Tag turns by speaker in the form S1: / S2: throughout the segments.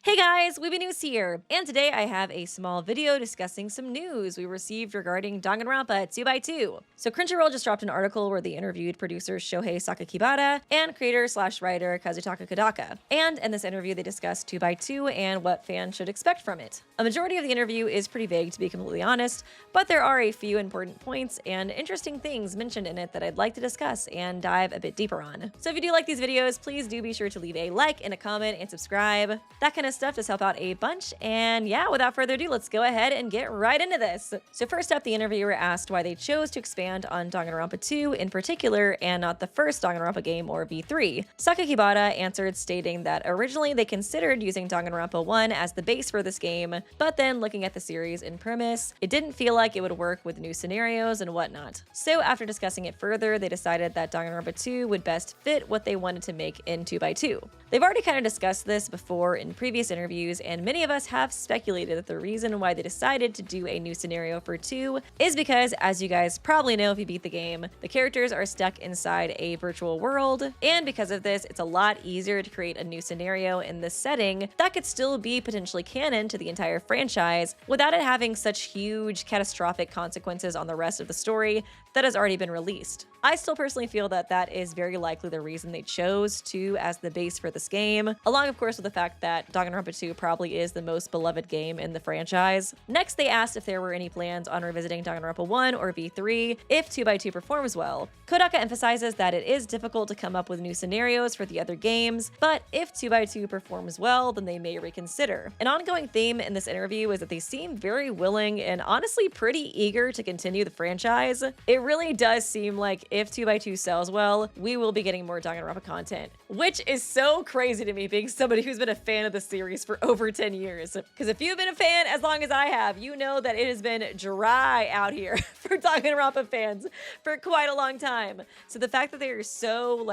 S1: Hey guys, Weeby Newz here, and today I have a small video discussing some news we received regarding Danganronpa 2x2. So Crunchyroll just dropped an article where they interviewed producer Shohei Sakakibara and creator/writer Kazutaka Kodaka. And in this interview they discussed 2x2 and what fans should expect from it. A majority of the interview is pretty vague, to be completely honest, but there are a few important points and interesting things mentioned in it that I'd like to discuss and dive a bit deeper on. So if you do like these videos, please do be sure to leave a like and a comment and subscribe. That kind of stuff does help out a bunch, and yeah, without further ado, let's go ahead and get right into this. So first up, the interviewer asked why they chose to expand on Danganronpa 2 in particular and not the first Danganronpa game or V3. Sakakibara answered stating that originally they considered using Danganronpa 1 as the base for this game, but then looking at the series in premise, it didn't feel like it would work with new scenarios and whatnot. So after discussing it further, they decided that Danganronpa 2 would best fit what they wanted to make in 2x2. They've already kind of discussed this before in previous interviews, and many of us have speculated that the reason why they decided to do a new scenario for 2 is because, as you guys probably know if you beat the game, the characters are stuck inside a virtual world, and because of this, it's a lot easier to create a new scenario in this setting that could still be potentially canon to the entire franchise without it having such huge catastrophic consequences on the rest of the story that has already been released. I still personally feel that that is very likely the reason they chose 2 as the base for this game, along of course with the fact that Danganronpa 2 probably is the most beloved game in the franchise. Next, they asked if there were any plans on revisiting Danganronpa 1 or V3 if 2x2 performs well. Kodaka emphasizes that it is difficult to come up with new scenarios for the other games, but if 2x2 performs well, then they may reconsider. An ongoing theme in this interview is that they seem very willing and honestly pretty eager to continue the franchise. It really does seem like if 2x2 sells well, we will be getting more Danganronpa content, which is so crazy to me being somebody who's been a fan of the series for over 10 years. Because if you've been a fan as long as I have, you know that it has been dry out here for Danganronpa fans for quite a long time. So the fact that they are so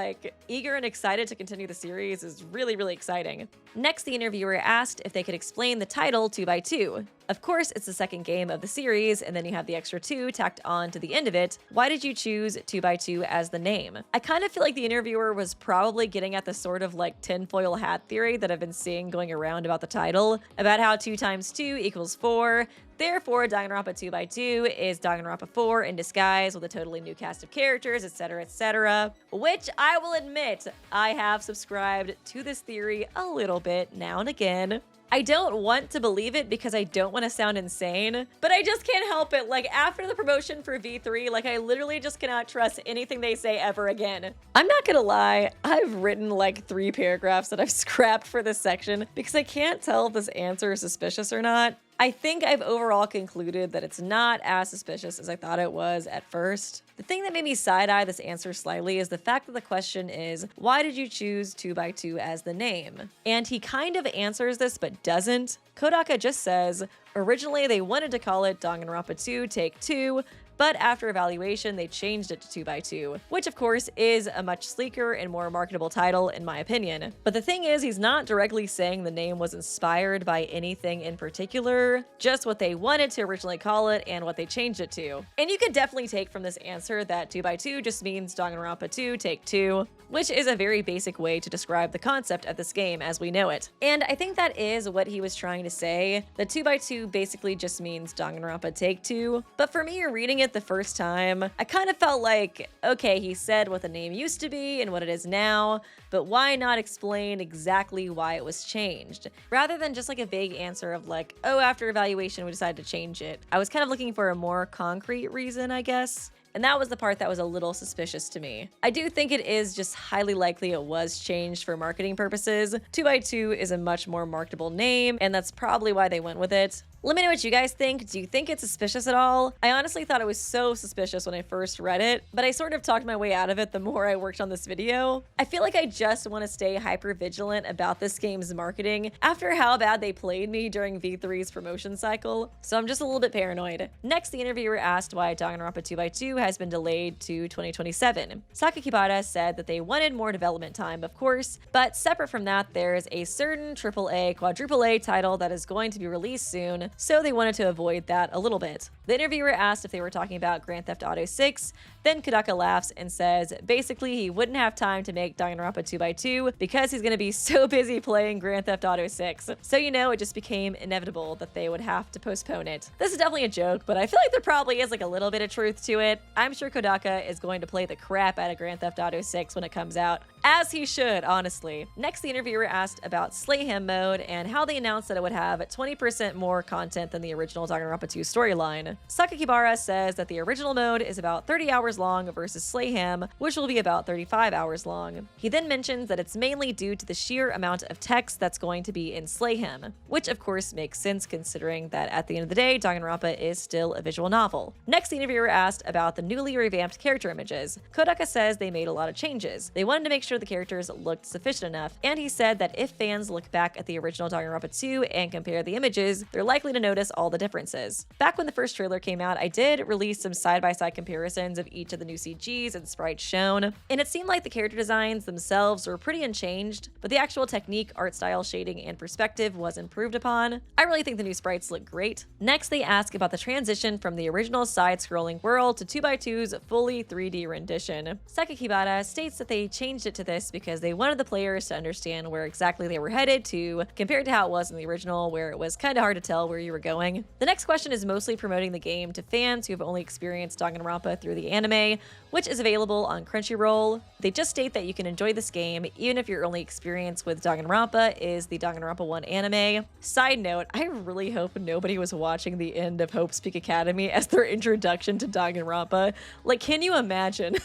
S1: eager and excited to continue the series is really, really exciting. Next, the interviewer asked if they could explain the title 2x2. Of course, it's the second game of the series, and then you have the extra 2 tacked on to the end of it. Why did you choose 2x2 as the name? I kind of feel like the interviewer was probably getting at the sort of tinfoil hat theory that I've been seeing going around about the title, about how 2 times 2 equals 4. Therefore, Danganronpa 2x2 is Danganronpa 4 in disguise with a totally new cast of characters, etc., etc. Which I will admit, I have subscribed to this theory a little bit now and again. I don't want to believe it because I don't want to sound insane, but I just can't help it. After the promotion for V3, I literally just cannot trust anything they say ever again. I'm not gonna lie, I've written 3 paragraphs that I've scrapped for this section because I can't tell if this answer is suspicious or not. I think I've overall concluded that it's not as suspicious as I thought it was at first. The thing that made me side-eye this answer slightly is the fact that the question is, why did you choose 2x2 as the name? And he kind of answers this but doesn't. Kodaka just says, originally they wanted to call it Danganronpa 2 Take 2, but after evaluation, they changed it to 2x2, which of course is a much sleeker and more marketable title in my opinion. But the thing is, he's not directly saying the name was inspired by anything in particular, just what they wanted to originally call it and what they changed it to. And you could definitely take from this answer that 2x2 just means Danganronpa 2 Take 2, which is a very basic way to describe the concept of this game as we know it. And I think that is what he was trying to say, that 2x2 basically just means Danganronpa Take 2. But for me, reading it the first time, I kind of felt like, okay, he said what the name used to be and what it is now, but why not explain exactly why it was changed? Rather than just a vague answer of oh, after evaluation we decided to change it. I was kind of looking for a more concrete reason, I guess. And that was the part that was a little suspicious to me. I do think it is just highly likely it was changed for marketing purposes. 2x2 is a much more marketable name, and that's probably why they went with it. Let me know what you guys think. Do you think it's suspicious at all? I honestly thought it was so suspicious when I first read it, but I sort of talked my way out of it the more I worked on this video. I feel like I just want to stay hyper vigilant about this game's marketing after how bad they played me during V3's promotion cycle, so I'm just a little bit paranoid. Next, the interviewer asked why Danganronpa 2x2 has been delayed to 2027. Sakakibara said that they wanted more development time, of course, but separate from that, there's a certain AAA, quadruple A title that is going to be released soon so they wanted to avoid that a little bit. The interviewer asked if they were talking about Grand Theft Auto 6, then Kodaka laughs and says basically he wouldn't have time to make Danganronpa 2x2 because he's gonna be so busy playing Grand Theft Auto 6. So you know, it just became inevitable that they would have to postpone it. This is definitely a joke, but I feel like there probably is like a little bit of truth to it. I'm sure Kodaka is going to play the crap out of Grand Theft Auto 6 when it comes out, as he should, honestly. Next, the interviewer asked about Slayhem mode and how they announced that it would have 20% more content than the original Danganronpa 2 storyline. Sakakibara says that the original mode is about 30 hours long versus Slayhem, which will be about 35 hours long. He then mentions that it's mainly due to the sheer amount of text that's going to be in Slayhem, which of course makes sense considering that at the end of the day, Danganronpa is still a visual novel. Next, the interviewer asked about the newly revamped character images. Kodaka says they made a lot of changes. They wanted to make sure the characters looked sufficient enough, and he said that if fans look back at the original Danganronpa 2 and compare the images, they're likely to notice all the differences. Back when the first trailer came out, I did release some side-by-side comparisons of each of the new CGs and sprites shown, and it seemed like the character designs themselves were pretty unchanged, but the actual technique, art style, shading, and perspective was improved upon. I really think the new sprites look great. Next, they ask about the transition from the original side-scrolling world to 2x2's fully 3D rendition. Sakakibara states that they changed it to this because they wanted the players to understand where exactly they were headed to, compared to how it was in the original, where it was kind of hard to tell where you were going. The next question is mostly promoting the game to fans who have only experienced Danganronpa through the anime, which is available on Crunchyroll. They just state that you can enjoy this game even if your only experience with Danganronpa is the Danganronpa 1 anime. Side note, I really hope nobody was watching the end of Hope's Peak Academy as their introduction to Danganronpa. Like, can you imagine?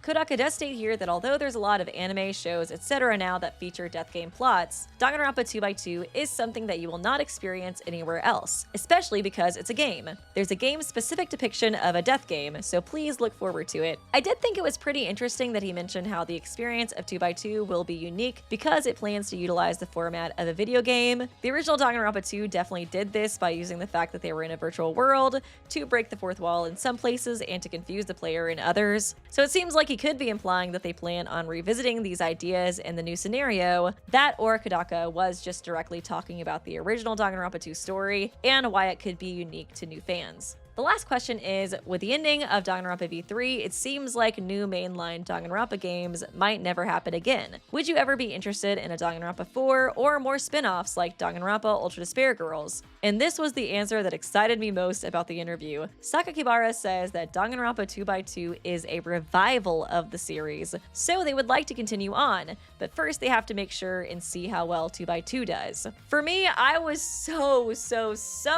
S1: Kodaka does state here that although there's a lot of anime, shows, etc. now that feature death game plots, Danganronpa 2x2 is something that you will not experience anywhere else, especially because it's a game. There's a game-specific depiction of a death game, so please look forward to it. I did think it was pretty interesting that he mentioned how the experience of 2x2 will be unique because it plans to utilize the format of a video game. The original Danganronpa 2 definitely did this by using the fact that they were in a virtual world to break the fourth wall in some places and to confuse the player in others. So it seems like he could be implying that they plan on revisiting these ideas in the new scenario. That or Kodaka was just directly talking about the original Danganronpa 2 story and why it could be unique to new fans. The last question is, with the ending of Danganronpa V3, it seems like new mainline Danganronpa games might never happen again. Would you ever be interested in a Danganronpa 4 or more spin-offs like Danganronpa Ultra Despair Girls? And this was the answer that excited me most about the interview. Sakakibara says that Danganronpa 2x2 is a revival of the series, so they would like to continue on, but first they have to make sure and see how well 2x2 does. For me, I was so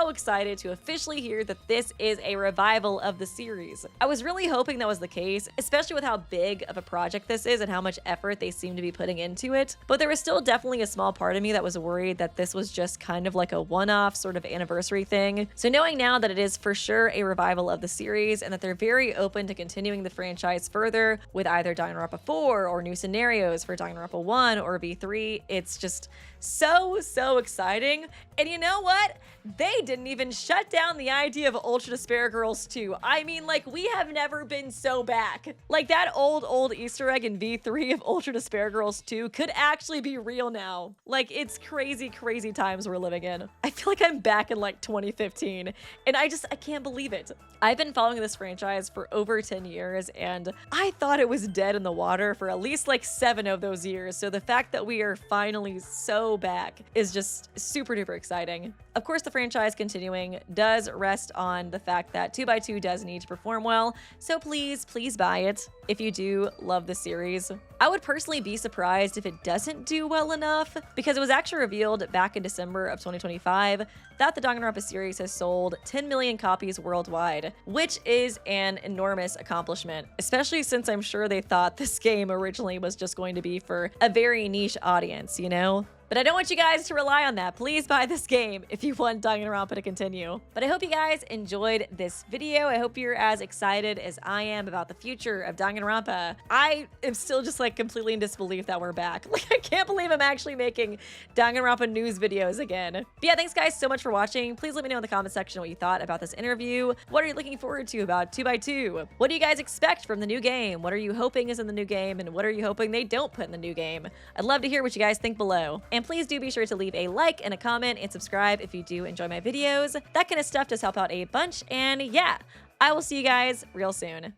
S1: excited to officially hear that this is a revival of the series. I was really hoping that was the case, especially with how big of a project this is and how much effort they seem to be putting into it, but there was still definitely a small part of me that was worried that this was just kind of like a one-off sort of anniversary thing. So knowing now that it is for sure a revival of the series and that they're very open to continuing the franchise further with either Danganronpa 4 or new scenarios for Danganronpa 1 or V3, it's just so exciting. And you know what? They didn't even shut down the idea of Ultra Despair Girls 2. I mean, like, we have never been so back. Like, that old Easter egg in V3 of Ultra Despair Girls 2 could actually be real now. Like, it's crazy times we're living in. I feel like I'm back in like 2015 and I can't believe it. I've been following this franchise for over 10 years and I thought it was dead in the water for at least like 7 of those years. So the fact that we are finally so back is just super duper exciting. Of course, the franchise continuing does rest on the fact that 2x2 does need to perform well, so please buy it if you do love the series. I would personally be surprised if it doesn't do well enough, because it was actually revealed back in December of 2025 that the Danganronpa series has sold 10 million copies worldwide, which is an enormous accomplishment, especially since I'm sure they thought this game originally was just going to be for a very niche audience, you know? But I don't want you guys to rely on that. Please buy this game if you want Danganronpa to continue. But I hope you guys enjoyed this video. I hope you're as excited as I am about the future of Danganronpa. I am still just like completely in disbelief that we're back. Like, I can't believe I'm actually making Danganronpa news videos again. But yeah, thanks guys so much for watching. Please let me know in the comment section what you thought about this interview. What are you looking forward to about 2x2? What do you guys expect from the new game? What are you hoping is in the new game? And what are you hoping they don't put in the new game? I'd love to hear what you guys think below. And please do be sure to leave a like and a comment and subscribe if you do enjoy my videos. That kind of stuff does help out a bunch. And yeah, I will see you guys real soon.